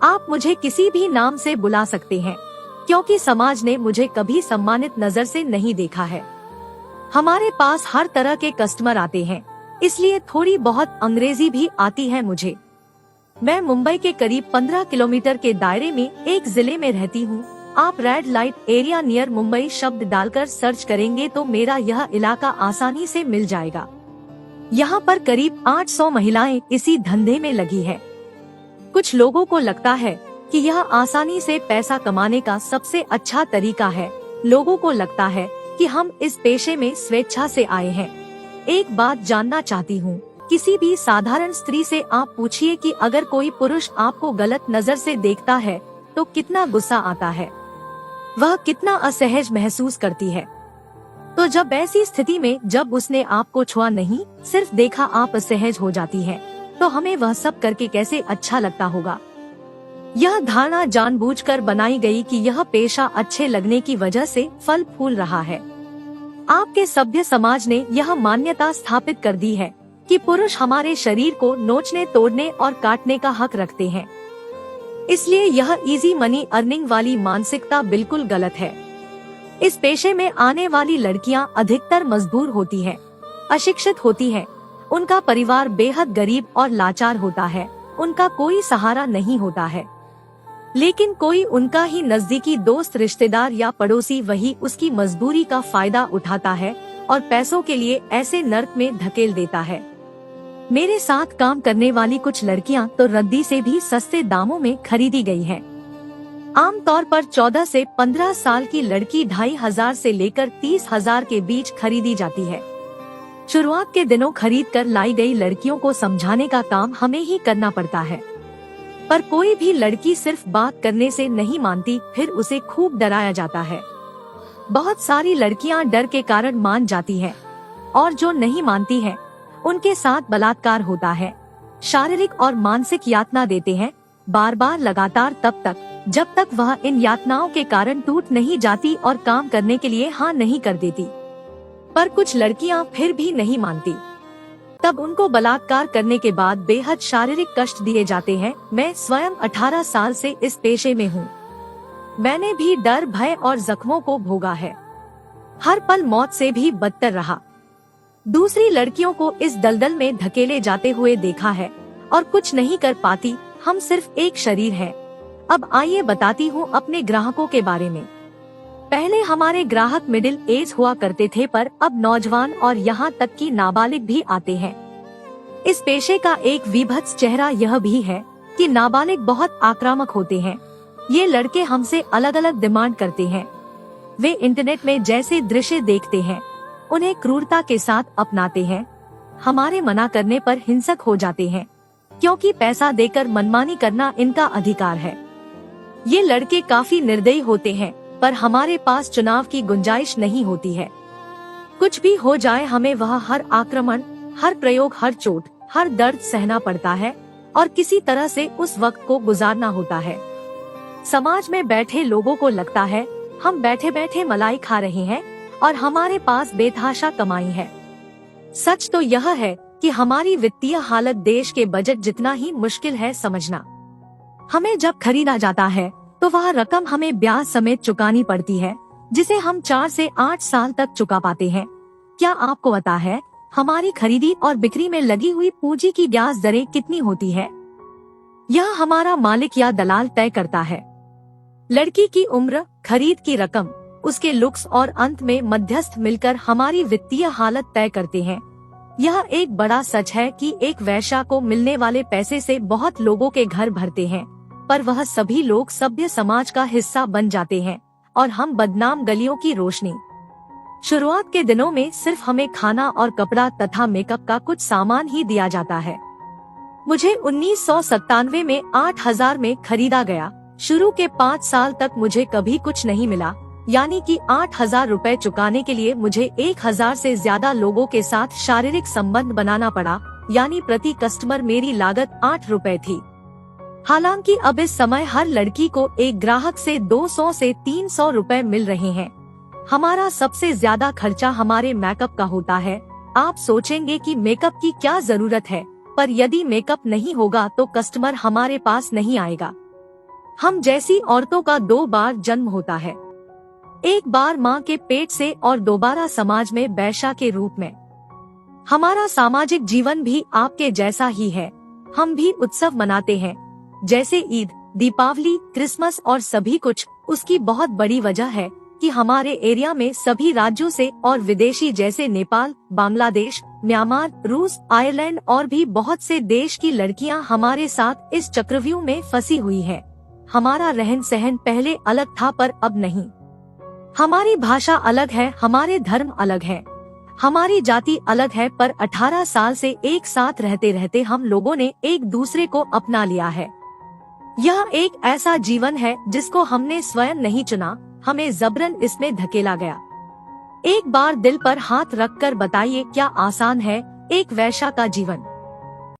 आप मुझे किसी भी नाम से बुला सकते हैं, क्योंकि समाज ने मुझे कभी सम्मानित नजर से नहीं देखा है। हमारे पास हर तरह के कस्टमर आते हैं, इसलिए थोड़ी बहुत अंग्रेजी भी आती है मुझे। मैं मुंबई के करीब 15 किलोमीटर के दायरे में एक जिले में रहती हूँ। आप red light area near Mumbai शब्द डालकर सर्च करेंगे तो मेरा यह इलाका आसानी से मिल जाएगा। यहाँ पर करीब 800 महिलाएं इसी धंधे में लगी है। कुछ लोगों को लगता है कि यह आसानी से पैसा कमाने का सबसे अच्छा तरीका है। लोगों को लगता है कि हम इस पेशे में स्वेच्छा से आए हैं। एक बात जानना चाहती हूँ, किसी भी साधारण स्त्री से आप पूछिए कि अगर कोई पुरुष आपको गलत नजर से देखता है तो कितना गुस्सा आता है, वह कितना असहज महसूस करती है। तो जब ऐसी स्थिति में जब उसने आपको छुआ नहीं, सिर्फ देखा, आप असहज हो जाती है, तो हमें वह सब करके कैसे अच्छा लगता होगा। यह धारणा जानबूझकर बनाई गई कि यह पेशा अच्छे लगने की वजह से फल फूल रहा है। आपके सभ्य समाज ने यह मान्यता स्थापित कर दी है कि पुरुष हमारे शरीर को नोचने, तोड़ने और काटने का हक रखते हैं। इसलिए यह इजी मनी अर्निंग वाली मानसिकता बिल्कुल गलत है। इस पेशे में आने वाली लड़कियां अधिकतर मजबूर होती हैं, अशिक्षित होती हैं, उनका परिवार बेहद गरीब और लाचार होता है, उनका कोई सहारा नहीं होता है। लेकिन कोई उनका ही नजदीकी दोस्त, रिश्तेदार या पड़ोसी वही उसकी मजबूरी का फायदा उठाता है और पैसों के लिए ऐसे नर्क में धकेल देता है। मेरे साथ काम करने वाली कुछ लड़कियां तो रद्दी से भी सस्ते दामों में खरीदी गई हैं। आमतौर पर 14 से 15 साल की लड़की 2,500 से लेकर 30,000 के बीच खरीदी जाती है। शुरुआत के दिनों खरीद कर लाई गई लड़कियों को समझाने का काम हमें ही करना पड़ता है, पर कोई भी लड़की सिर्फ बात करने से नहीं मानती, फिर उसे खूब डराया जाता है। बहुत सारी लड़कियां डर के कारण मान जाती हैं, और जो नहीं मानती हैं, उनके साथ बलात्कार होता है, शारीरिक और मानसिक यातना देते हैं, बार बार लगातार, तब तक जब तक वह इन यातनाओं के कारण टूट नहीं जाती और काम करने के लिए हाँ नहीं कर देती। पर कुछ लड़कियां फिर भी नहीं मानती, तब उनको बलात्कार करने के बाद बेहद शारीरिक कष्ट दिए जाते हैं। मैं स्वयं 18 साल से इस पेशे में हूँ। मैंने भी डर, भय और जख्मों को भोगा है। हर पल मौत से भी बदतर रहा। दूसरी लड़कियों को इस दलदल में धकेले जाते हुए देखा है और कुछ नहीं कर पाती। हम सिर्फ एक शरीर है। अब आइए बताती हूँ अपने ग्राहकों के बारे में। पहले हमारे ग्राहक मिडिल एज हुआ करते थे, पर अब नौजवान और यहाँ तक कि नाबालिग भी आते हैं। इस पेशे का एक विभत्स चेहरा यह भी है कि नाबालिग बहुत आक्रामक होते हैं। ये लड़के हमसे अलग अलग डिमांड करते हैं। वे इंटरनेट में जैसे दृश्य देखते हैं, उन्हें क्रूरता के साथ अपनाते हैं। हमारे मना करने पर हिंसक हो जाते हैं, क्योंकि पैसा देकर मनमानी करना इनका अधिकार है। ये लड़के काफी निर्दयी होते हैं, पर हमारे पास चुनाव की गुंजाइश नहीं होती है। कुछ भी हो जाए, हमें वह हर आक्रमण, हर प्रयोग, हर चोट, हर दर्द सहना पड़ता है और किसी तरह से उस वक्त को गुजारना होता है। समाज में बैठे लोगों को लगता है हम बैठे बैठे मलाई खा रहे हैं और हमारे पास बेतहाशा कमाई है। सच तो यह है कि हमारी वित्तीय हालत देश के बजट जितना ही मुश्किल है समझना। हमें जब खरीदा जाता है तो वह रकम हमें ब्याज समेत चुकानी पड़ती है, जिसे हम 4 से 8 साल तक चुका पाते हैं। क्या आपको पता है हमारी खरीदी और बिक्री में लगी हुई पूंजी की ब्याज दरें कितनी होती है? यह हमारा मालिक या दलाल तय करता है। लड़की की उम्र, खरीद की रकम, उसके लुक्स और अंत में मध्यस्थ मिलकर हमारी वित्तीय हालत तय करते हैं। यह एक बड़ा सच है कि एक वेश्या को मिलने वाले पैसे से बहुत लोगों के घर भरते हैं, पर वह सभी लोग सभ्य समाज का हिस्सा बन जाते हैं और हम बदनाम गलियों की रोशनी। शुरुआत के दिनों में सिर्फ हमें खाना और कपड़ा तथा मेकअप का कुछ सामान ही दिया जाता है। मुझे 1997 में 8,000 में खरीदा गया। शुरू के 5 साल तक मुझे कभी कुछ नहीं मिला, यानी कि 8,000 रुपए चुकाने के लिए मुझे 1,000 से ज्यादा लोगों के साथ शारीरिक संबंध बनाना पड़ा, यानी प्रति कस्टमर मेरी लागत 8 रुपए थी। हालांकि अब इस समय हर लड़की को एक ग्राहक से 200 से 300 रुपए मिल रहे हैं। हमारा सबसे ज्यादा खर्चा हमारे मेकअप का होता है। आप सोचेंगे कि मेकअप की क्या जरूरत है, पर यदि मेकअप नहीं होगा तो कस्टमर हमारे पास नहीं आएगा। हम जैसी औरतों का 2 बार जन्म होता है, एक बार माँ के पेट से और दोबारा समाज में वैश्या के रूप में। हमारा सामाजिक जीवन भी आपके जैसा ही है। हम भी उत्सव मनाते हैं, जैसे ईद, दीपावली, क्रिसमस और सभी कुछ। उसकी बहुत बड़ी वजह है कि हमारे एरिया में सभी राज्यों से और विदेशी जैसे नेपाल, बांग्लादेश, म्यांमार, रूस, आयरलैंड और भी बहुत से देश की लड़कियां हमारे साथ इस चक्रव्यूह में फंसी हुई हैं। हमारा रहन सहन पहले अलग था पर अब नहीं। हमारी भाषा अलग है, हमारे धर्म अलग है, हमारी जाति अलग है, पर 18 साल से एक साथ रहते रहते हम लोगों ने एक दूसरे को अपना लिया है। यह एक ऐसा जीवन है जिसको हमने स्वयं नहीं चुना, हमें जबरन इसमें धकेला गया। एक बार दिल पर हाथ रखकर बताइए, क्या आसान है एक वैश्या का जीवन?